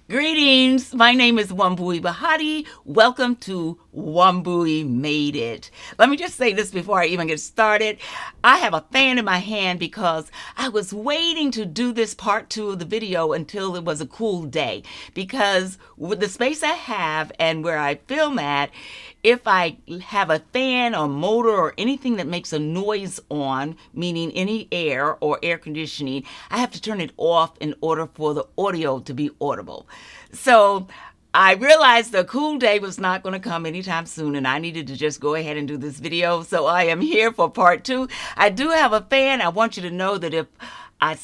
Greetings, my name is Wambuimadeit. Welcome to Wambui Made It. Let me just say this before I even get started. I have a fan in my hand because I was waiting to do this part 2 of the video until it was a cool day. Because with the space I have and where I film at, if I have a fan or motor or anything that makes a noise on, meaning any air or air conditioning, I have to turn it off in order for the audio to be audible. So I realized the cool day was not going to come anytime soon, and I needed to just go ahead and do this video. So I am here for part 2. I do have a fan. I want you to know that if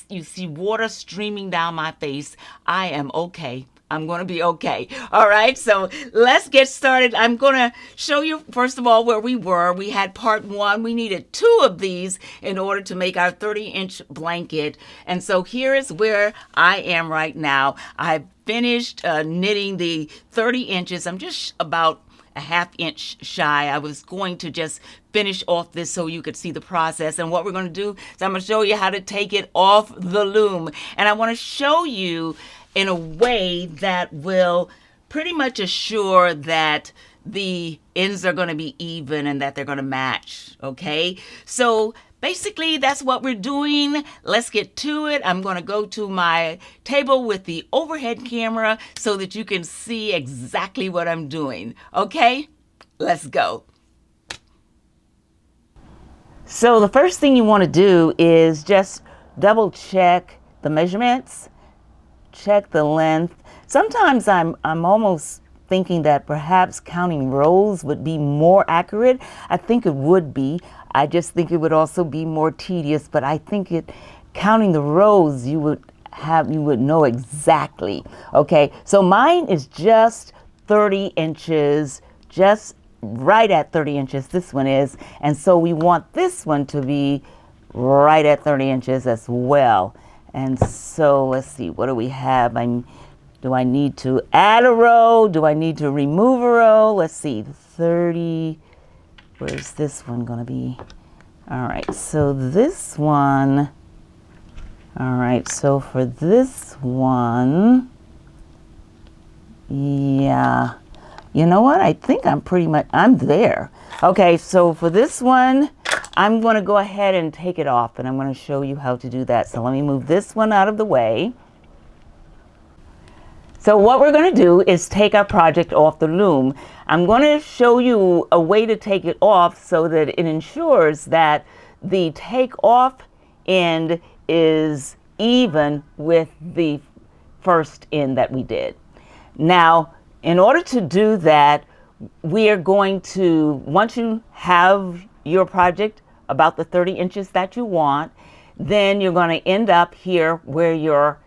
you see water streaming down my face, I am okay. I'm going to be okay. All right, so let's get started. I'm going to show you, first of all, where we were. We had part 1. We needed 2 of these in order to make our 30-inch blanket. And so here is where I am right now. I've finished knitting the 30 inches. I'm just about a half inch shy. I was going to just finish off this so you could see the process. And what we're going to do is I'm going to show you how to take it off the loom. And I want to show you in a way that will pretty much assure that the ends are going to be even and that they're going to match. Okay, so basically that's what we're doing. Let's get to it. I'm going to go to my table with the overhead camera so that you can see exactly what I'm doing. Okay, let's go. So the first thing you want to do is just double check the measurements. Check the length. Sometimes I'm almost thinking that perhaps counting rows would be more accurate. I think it would be. I just think it would also be more tedious, but I think counting the rows you would know exactly. Okay, so mine is just 30 inches, just right at 30 inches, this one is, and so we want this one to be right at 30 inches as well. And so let's see, what do we have? Do I need to add a row? Do I need to remove a row? Let's see, 30, where's this one gonna be? All right, so this one, all right, so for this one, yeah, you know what? I think I'm there. Okay, so for this one, I'm going to go ahead and take it off, and I'm going to show you how to do that. So let me move this one out of the way. So what we're going to do is take our project off the loom. I'm going to show you a way to take it off so that it ensures that the take off end is even with the first end that we did. Now, in order to do that, we are going to, once you have your project about the 30 inches that you want, then you're going to end up here where your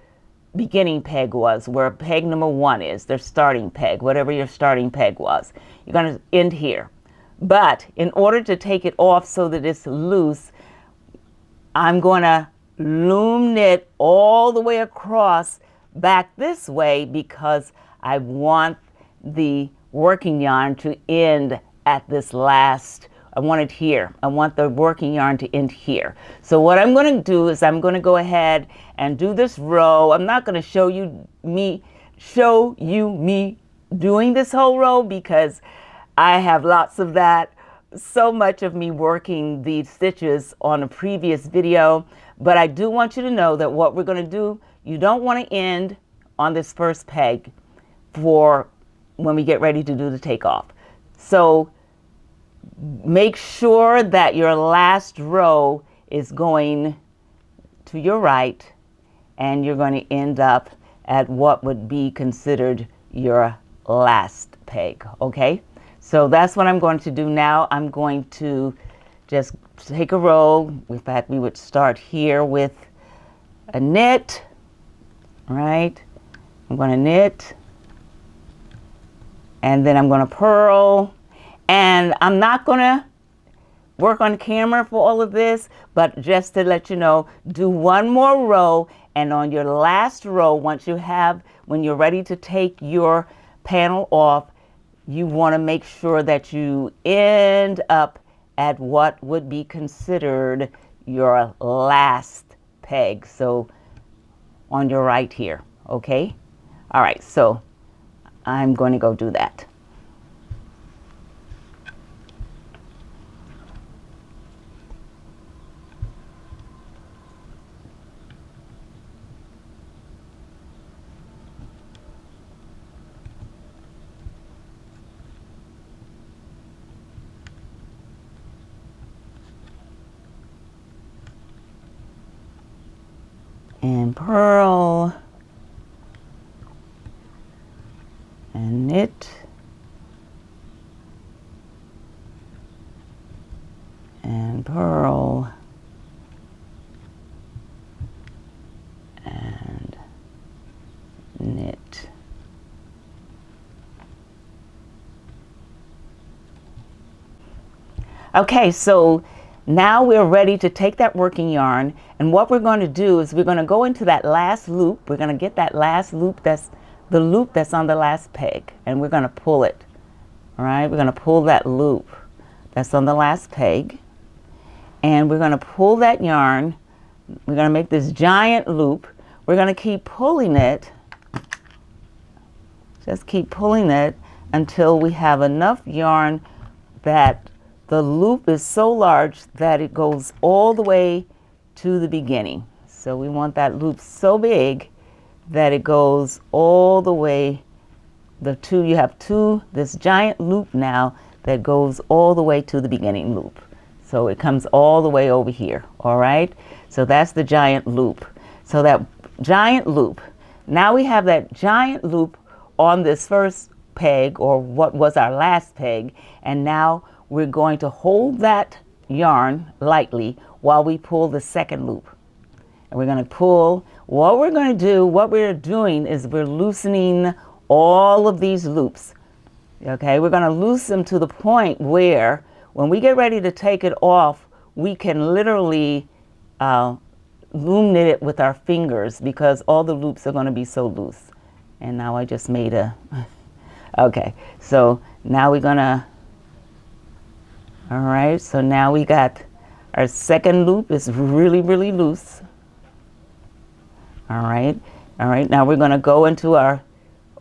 beginning peg was, where peg number 1 is, their starting peg, whatever your starting peg was. You're going to end here. But in order to take it off so that it's loose, I'm going to loom knit all the way across back this way because I want the working yarn to end at this last, I want it here. I want the working yarn to end here. So what I'm going to do is I'm going to go ahead and do this row. I'm not going to show you me doing this whole row because I have lots of that, so much of me working these stitches on a previous video. But I do want you to know that what we're going to do, you don't want to end on this first peg for when we get ready to do the takeoff. So make sure that your last row is going to your right and you're going to end up at what would be considered your last peg, okay? So that's what I'm going to do now. I'm going to just take a row. In fact, we would start here with a knit, right? I'm going to knit, and then I'm going to purl. And I'm not going to work on camera for all of this, but just to let you know, do one more row, and on your last row, when you're ready to take your panel off, you want to make sure that you end up at what would be considered your last peg. So on your right here, okay? All right, so I'm going to go do that. And purl and knit and purl and knit. Okay, so now we're ready to take that working yarn, and what we're going to do is we're going to go into that last loop. We're going to get that last loop, that's the loop that's on the last peg, and we're going to pull it. All right, we're going to pull that loop that's on the last peg, and we're going to pull that yarn. We're going to make this giant loop. We're going to keep pulling it, just keep pulling it until we have enough yarn that the loop is so large that it goes all the way to the beginning. So we want that loop so big that it goes all the way, you have this giant loop now that goes all the way to the beginning loop. So it comes all the way over here, all right? So that's the giant loop. So that giant loop, now we have that giant loop on this first peg, or what was our last peg, and now we're going to hold that yarn lightly while we pull the second loop. And we're going to pull, what we're doing is we're loosening all of these loops. Okay, we're going to loosen them to the point where when we get ready to take it off, we can literally loom knit it with our fingers because all the loops are going to be so loose. And now I just made a, okay, so now we're going to, all right, so now we got our second loop is really, really loose. All right, now we're going to go into our,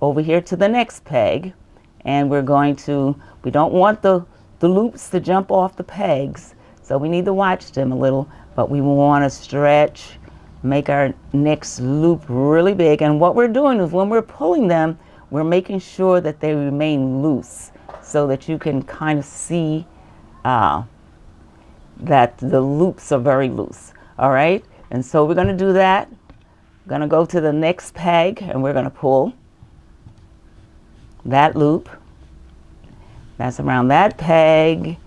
over here to the next peg, and we're going to, we don't want the loops to jump off the pegs, so we need to watch them a little, but we want to stretch, make our next loop really big. And what we're doing is when we're pulling them, we're making sure that they remain loose so that you can kind of see that the loops are very loose. All right, and so we're going to do that. We're going to go to the next peg and we're going to pull that loop that's around that peg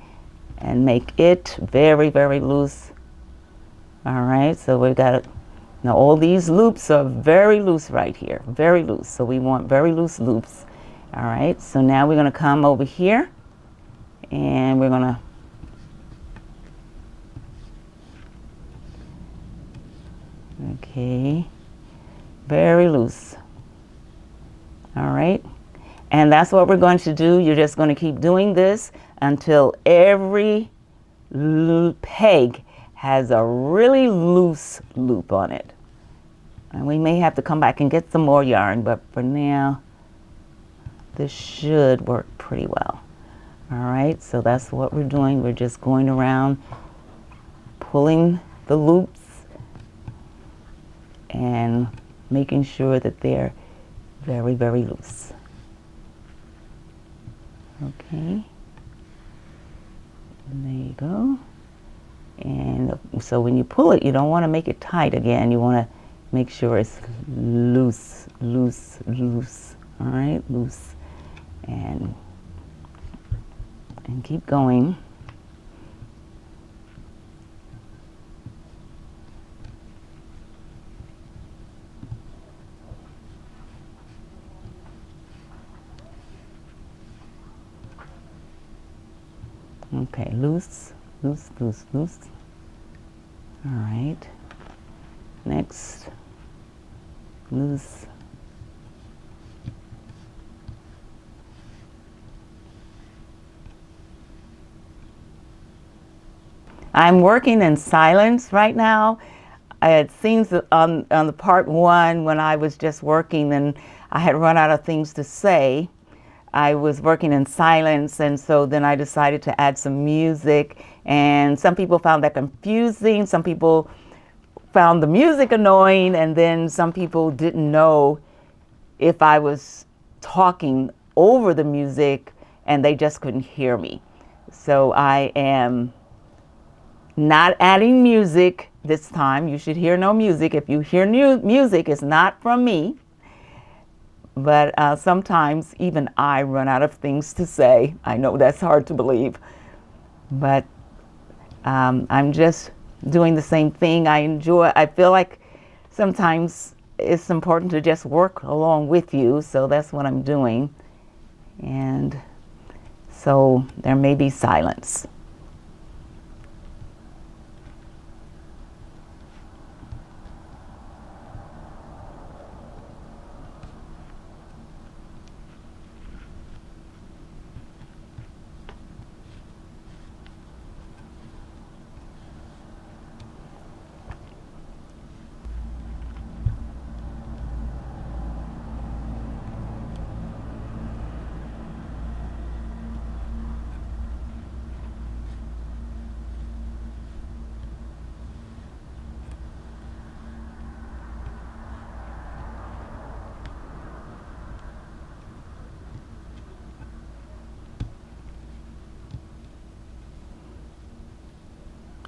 and make it very, very loose. All right, so we've got it. Now all these loops are very loose right here, very loose. So we want very loose loops. All right, so now we're going to come over here and we're going to okay, very loose. All right, and that's what we're going to do. You're just going to keep doing this until every peg has a really loose loop on it. And we may have to come back and get some more yarn, but for now, this should work pretty well. All right, so that's what we're doing. We're just going around, pulling the loops and making sure that they're very, very loose. Okay, and there you go. And so when you pull it, you don't want to make it tight again. You want to make sure it's loose, loose, loose. All right, loose. And keep going. Okay, loose, loose, loose, loose. All right. Next, loose. I'm working in silence right now. It seems that on the part one when I was just working, and I had run out of things to say. I was working in silence, and so then I decided to add some music, and some people found that confusing. Some people found the music annoying, and then some people didn't know if I was talking over the music and they just couldn't hear me. So I am not adding music this time. You should hear no music. If you hear new music, it's not from me. But sometimes even I run out of things to say. I know that's hard to believe, but I'm just doing the same thing. I feel like sometimes it's important to just work along with you, so that's what I'm doing. And so there may be silence.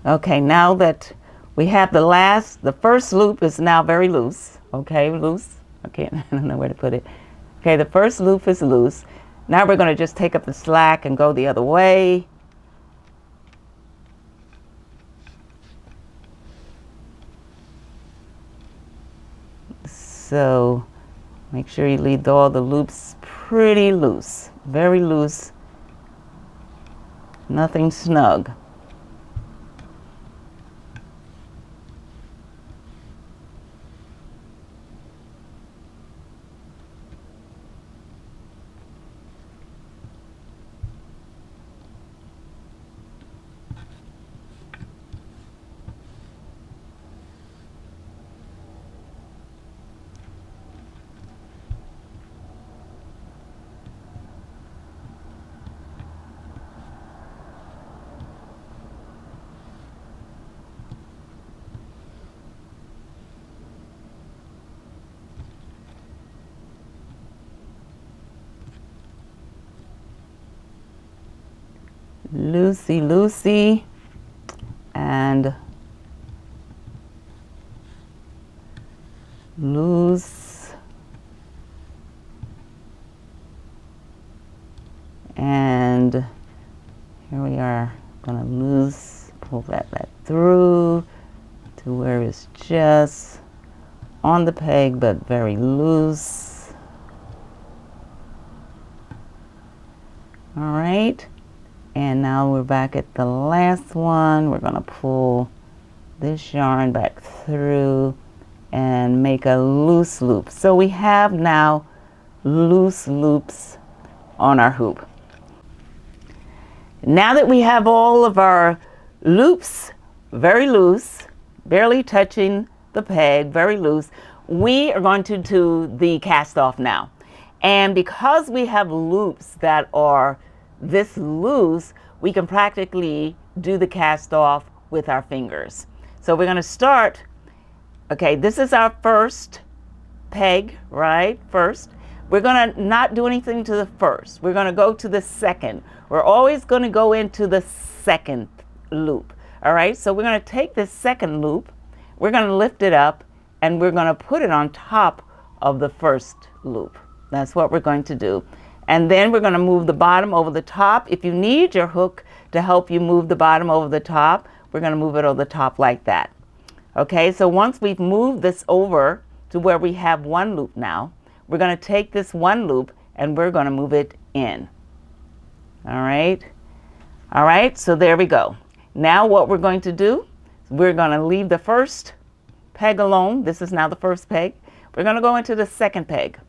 Okay, now that we have the first loop is now very loose. Okay, loose. Okay, I don't know where to put it. Okay, the first loop is loose. Now we're going to just take up the slack and go the other way. So make sure you leave all the loops pretty loose, very loose, nothing snug. Loosey, loosey, and loose, and here we are gonna loose, pull that back through to where it's just on the peg but very loose. All right. And now we're back at the last one. We're going to pull this yarn back through and make a loose loop. So we have now loose loops on our hoop. Now that we have all of our loops very loose, barely touching the peg, very loose, we are going to do the cast off now. And because we have loops that are this loose, we can practically do the cast off with our fingers. So we're going to start, okay, this is our first peg, right? First. We're going to not do anything to the first. We're going to go to the second. We're always going to go into the second loop. All right, so we're going to take this second loop, we're going to lift it up, and we're going to put it on top of the first loop. That's what we're going to do. And then we're going to move the bottom over the top. If you need your hook to help you move the bottom over the top, we're going to move it over the top like that. Okay, so once we've moved this over to where we have one loop now, we're going to take this one loop and we're going to move it in. All right. All right, so there we go. Now what we're going to do, we're going to leave the first peg alone. This is now the first peg. We're going to go into the second peg.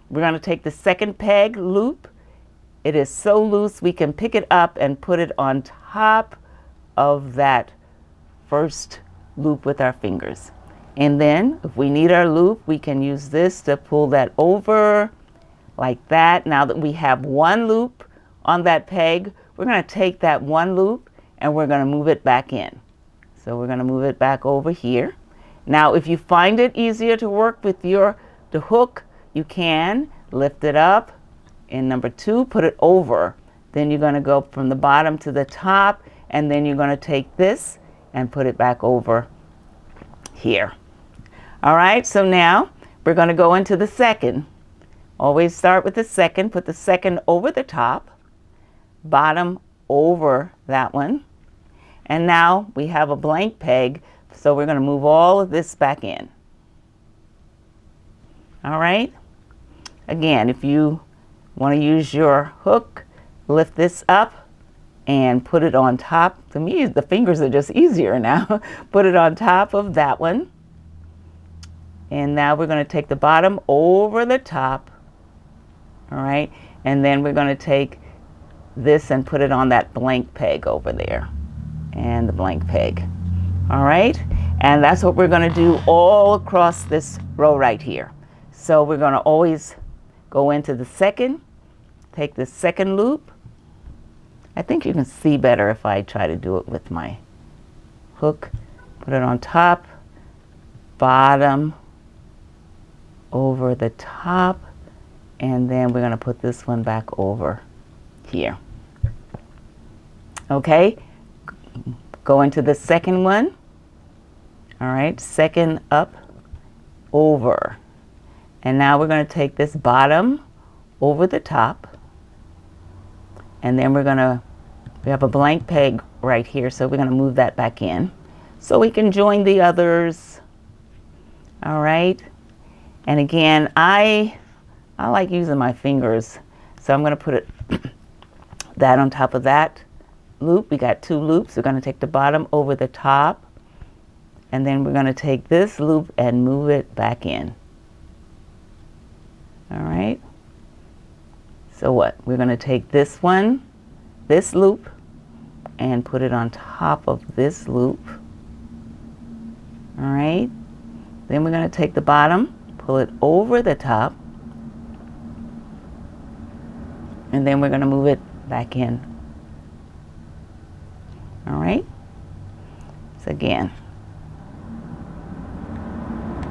We're going to take the second peg loop. It is so loose we can pick it up and put it on top of that first loop with our fingers. And then if we need our loop, we can use this to pull that over like that. Now that we have one loop on that peg, we're going to take that one loop and we're going to move it back in. So we're going to move it back over here. Now if you find it easier to work with the hook, you can lift it up. In number 2, put it over. Then you're going to go from the bottom to the top, and then you're going to take this and put it back over here. All right, so now we're going to go into the second. Always start with the second. Put the second over the top, bottom over that one. And now we have a blank peg, so we're going to move all of this back in. All right. Again, if you want to use your hook, lift this up and put it on top. To me, the fingers are just easier now. Put it on top of that one. And now we're going to take the bottom over the top. All right. And then we're going to take this and put it on that blank peg over there. And the blank peg. All right. And that's what we're going to do all across this row right here. So we're going to always go into the second, take the second loop. I think you can see better if I try to do it with my hook. Put it on top, bottom, over the top, and then we're going to put this one back over here. Okay, go into the second one. All right, second up, over. And now we're going to take this bottom over the top, and then we have a blank peg right here, so we're going to move that back in so we can join the others. All right. And again, I like using my fingers, so I'm going to put it that on top of that loop. We got 2 loops. We're going to take the bottom over the top, and then we're going to take this loop and move it back in. All right. So what? We're going to take this one, this loop, and put it on top of this loop. All right. Then we're going to take the bottom, pull it over the top, and then we're going to move it back in. All right. So again,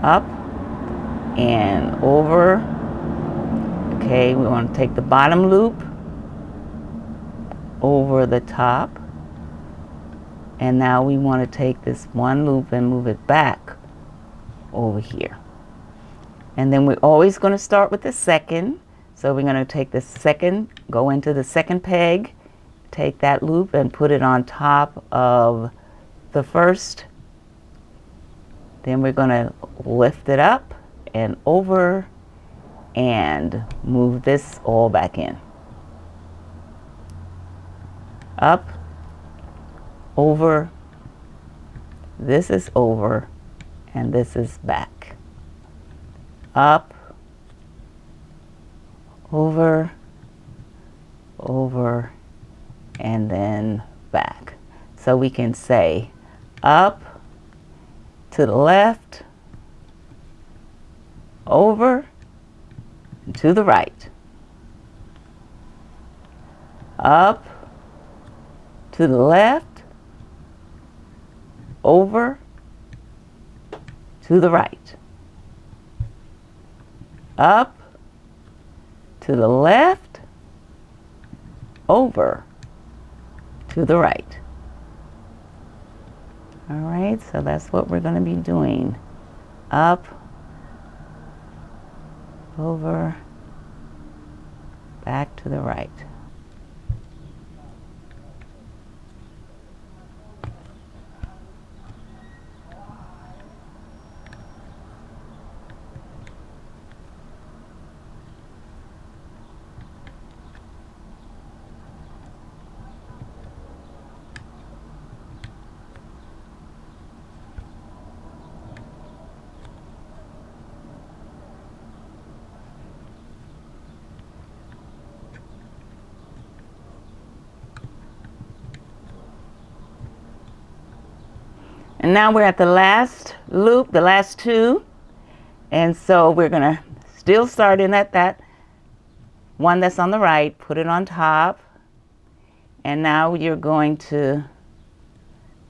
up and over. Okay, we want to take the bottom loop over the top, and now we want to take this one loop and move it back over here. And then we're always going to start with the second, so we're going to take the second, go into the second peg, take that loop and put it on top of the first. Then we're going to lift it up and over and move this all back in. Up, over, this is over, and this is back. Up, over, over, and then back. So we can say up, to the left, over, and to the right. Up, to the left, over, to the right. Up, to the left, over, to the right. All right, so that's what we're going to be doing. Up, over, back to the right. And now we're at the last loop, the last two. And so we're going to still start in at that one that's on the right, put it on top. And now you're going to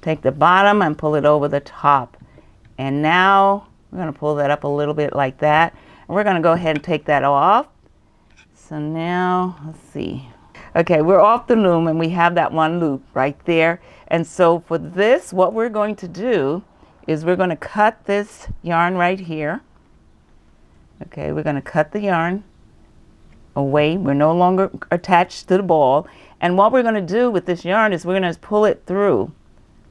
take the bottom and pull it over the top. And now we're going to pull that up a little bit like that. And we're going to go ahead and take that off. So now, let's see. Okay, we're off the loom and we have that one loop right there. And so for this, what we're going to do is we're going to cut this yarn right here. Okay, we're going to cut the yarn away. We're no longer attached to the ball. And what we're going to do with this yarn is we're going to pull it through.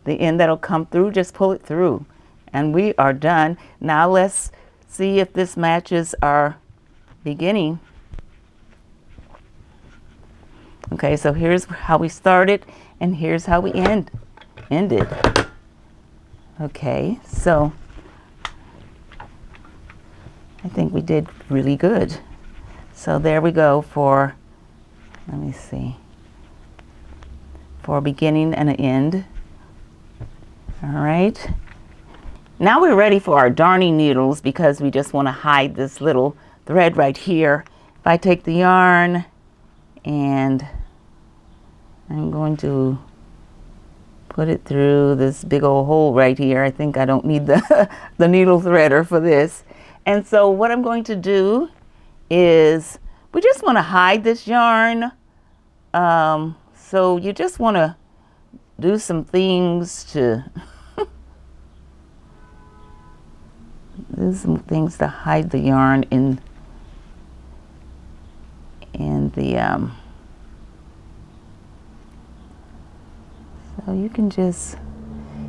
The end that'll come through, just pull it through. And we are done. Now let's see if this matches our beginning. Okay, so here's how we started and here's how we ended. Okay, so I think we did really good. So there we go for, let me see, for a beginning and an end. All right. Now we're ready for our darning needles because we just want to hide this little thread right here. If I take the yarn and I'm going to put it through this big old hole right here. I think I don't need the needle threader for this. And so what I'm going to do is we just want to hide this yarn. So you just want to do some things to hide the yarn in the so you can just,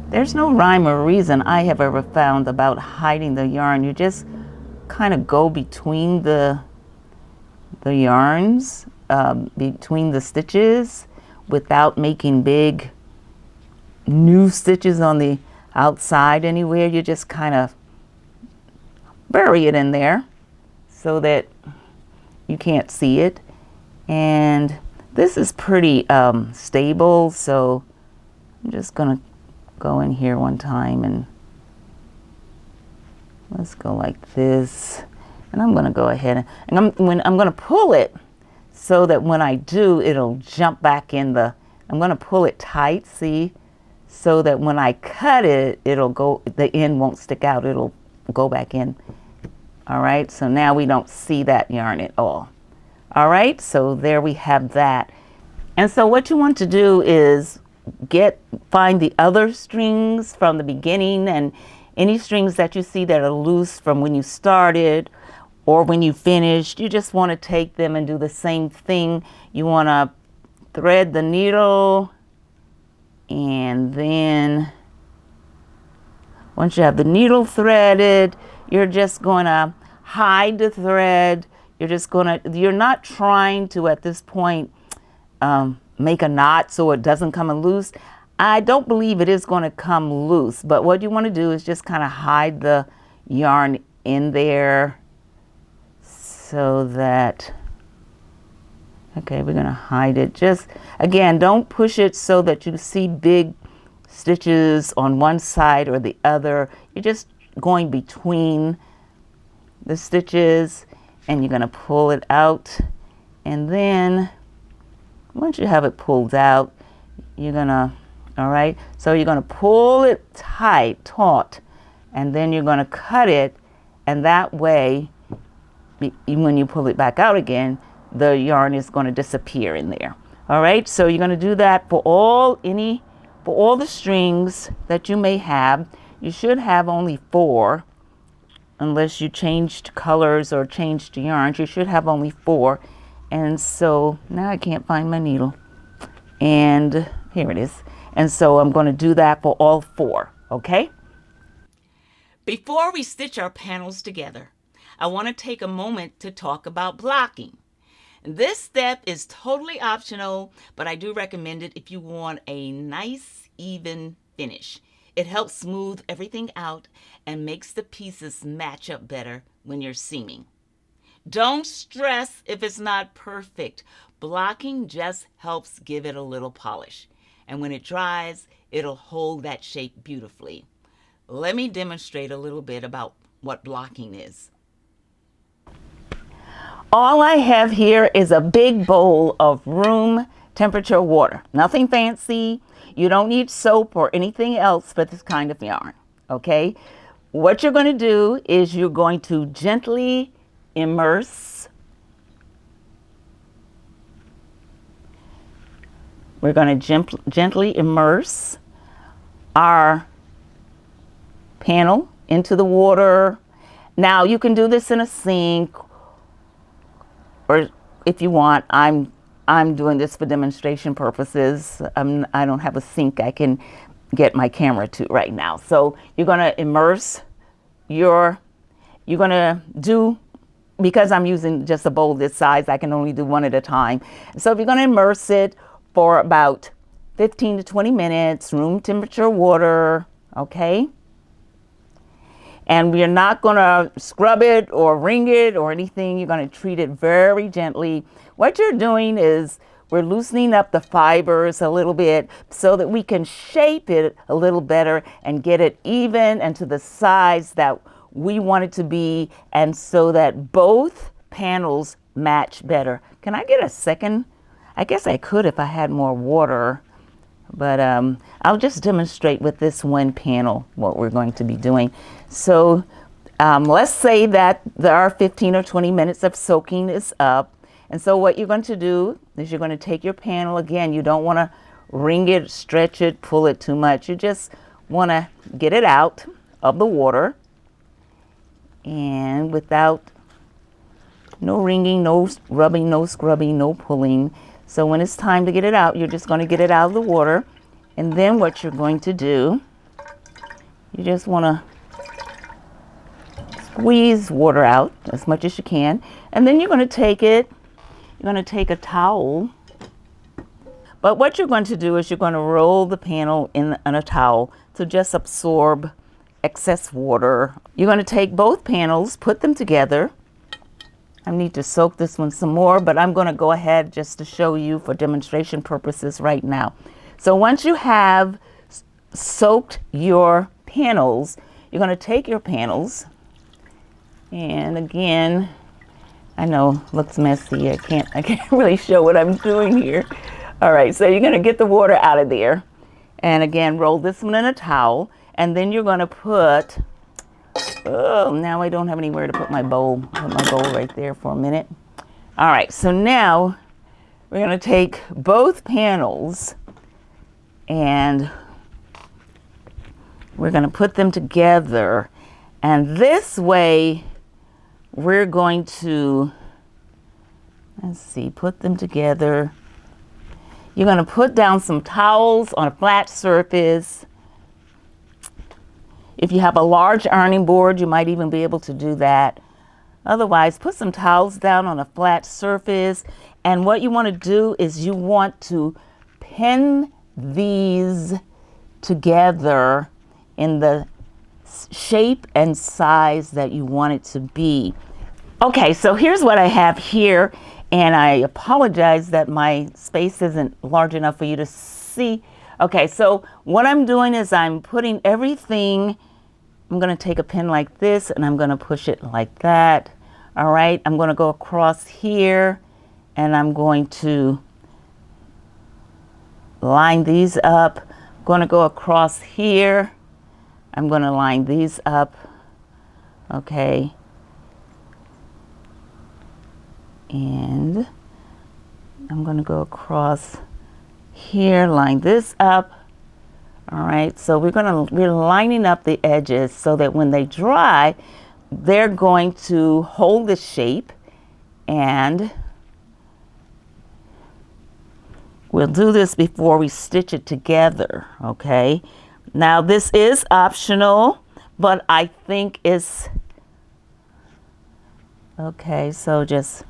there's no rhyme or reason I have ever found about hiding the yarn. You just kind of go between the yarns, between the stitches without making big new stitches on the outside anywhere. You just kind of bury it in there so that you can't see it. And this is pretty stable, so I'm just gonna go in here one time and let's go like this. And I'm gonna go ahead and I'm gonna pull it so that when I do, it'll jump back in the, I'm gonna pull it tight, see? So that when I cut it, it'll go, the end won't stick out, it'll go back in. All right, so now we don't see that yarn at all. All right, so there we have that. And so what you want to do is find the other strings from the beginning, and any strings that you see that are loose from when you started or when you finished, you just want to take them and do the same thing. You want to thread the needle, and then once you have the needle threaded, you're just going to hide the thread. You're not trying to, at this point, make a knot so it doesn't come loose. I don't believe it is going to come loose, but what you want to do is just kind of hide the yarn in there so that, okay, we're going to hide it. Just, again, don't push it so that you see big stitches on one side or the other. You're just going between the stitches and you're going to pull it out. And then once you have it pulled out, you're going to, all right, so you're going to pull it tight, taut, and then you're going to cut it, and that way, when you pull it back out again, the yarn is going to disappear in there. All right, so you're going to do that for all the strings that you may have. You should have only 4, unless you changed colors or changed yarns. You should have only 4. And so now I can't find my needle. And here it is. And so I'm going to do that for all 4, okay? Before we stitch our panels together, I want to take a moment to talk about blocking. This step is totally optional, but I do recommend it if you want a nice, even finish. It helps smooth everything out and makes the pieces match up better when you're seaming. Don't stress if it's not perfect. Blocking just helps give it a little polish. And when it dries, it'll hold that shape beautifully. let me demonstrate a little bit about what blocking is. All I have here is a big bowl of room temperature water. Nothing fancy. You don't need soap or anything else for this kind of yarn, okay? What you're going to do is you're going to gently immerse. We're going to gently immerse our panel into the water. Now you can do this in a sink, or if you want, I'm doing this for demonstration purposes. I don't have a sink I can get my camera to right now. So you're going to immerse you're going to do, because I'm using just a bowl this size, I can only do one at a time. So if you're going to immerse it for about 15 to 20 minutes, room temperature water, okay? And we're not going to scrub it or wring it or anything. You're going to treat it very gently. What you're doing is we're loosening up the fibers a little bit so that we can shape it a little better and get it even and to the size that we want it to be, and so that both panels match better. Can I get a second? I guess I could if I had more water, but I'll just demonstrate with this one panel what we're going to be doing. So let's say that there are 15 or 20 minutes of soaking is up. And so what you're going to do is you're going to take your panel. Again, you don't want to wring it, stretch it, pull it too much. You just want to get it out of the water. And without no wringing, no rubbing, no scrubbing, no pulling. So when it's time to get it out, you're just going to get it out of the water. And then what you're going to do, you just want to squeeze water out as much as you can. And then you're going to take it, you're going to take a towel. But what you're going to do is you're going to roll the panel in a towel to just absorb excess water. You're going to take both panels, put them together. I need to soak this one some more, but I'm going to go ahead just to show you for demonstration purposes right now. So once you have soaked your panels, you're going to take your panels, and again, I know looks messy. I can't really show what I'm doing here. All right, so you're going to get the water out of there, and again, roll this one in a towel, and then you're going to put, oh, now I don't have anywhere to put my bowl. Put my bowl right there for a minute. All right, so now we're going to take both panels and we're going to put them together. And this way, we're going to, let's see, put them together. You're going to put down some towels on a flat surface. If you have a large ironing board, you might even be able to do that. Otherwise, put some towels down on a flat surface. And what you want to do is you want to pin these together in the shape and size that you want it to be. Okay, so here's what I have here. And I apologize that my space isn't large enough for you to see. Okay, so what I'm doing is I'm putting everything, I'm going to take a pin like this and I'm going to push it like that. All right, I'm going to go across here and I'm going to line these up. I'm going to go across here. I'm going to line these up. Okay. And I'm going to go across here, line this up. All right, so we're lining up the edges so that when they dry, they're going to hold the shape, and we'll do this before we stitch it together, okay? Now this is optional, but I think it's, okay, so just,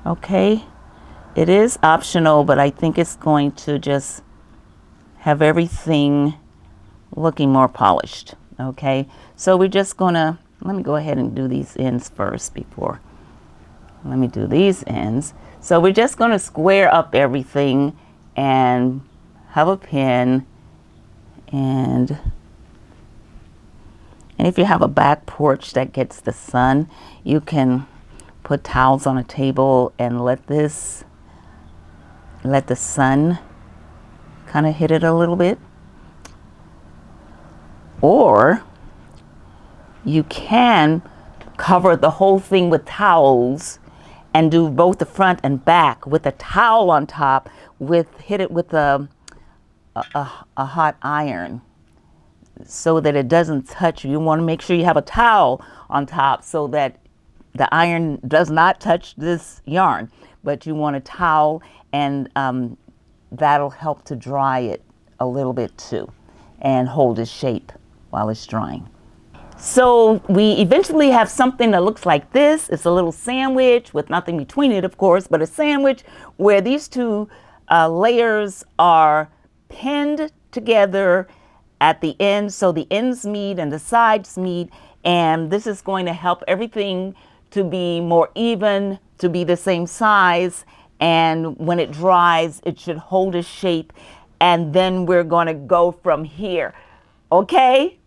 okay, it is optional, but I think it's going to just have everything looking more polished, okay? So we're just gonna, let me go ahead and do these ends first before, let me do these ends. So we're just gonna square up everything and have a pen, and if you have a back porch that gets the sun, you can put towels on a table and let the sun kind of hit it a little bit. Or you can cover the whole thing with towels and do both the front and back with a towel on top, hit it with a hot iron so that it doesn't touch you. You want to make sure you have a towel on top so that the iron does not touch this yarn, but you want a towel, and that'll help to dry it a little bit too and hold its shape while it's drying. So we eventually have something that looks like this. It's a little sandwich with nothing between it, of course, but a sandwich where these two layers are pinned together at the end, so the ends meet and the sides meet, and this is going to help everything to be more even, to be the same size, and when it dries, it should hold its shape, and then we're going to go from here. Okay?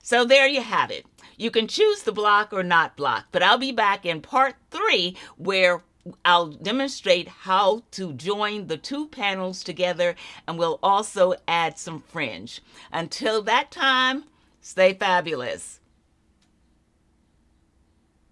So there you have it. You can choose to block or not block, but I'll be back in part 3 where I'll demonstrate how to join the two panels together, and we'll also add some fringe. Until that time, stay fabulous.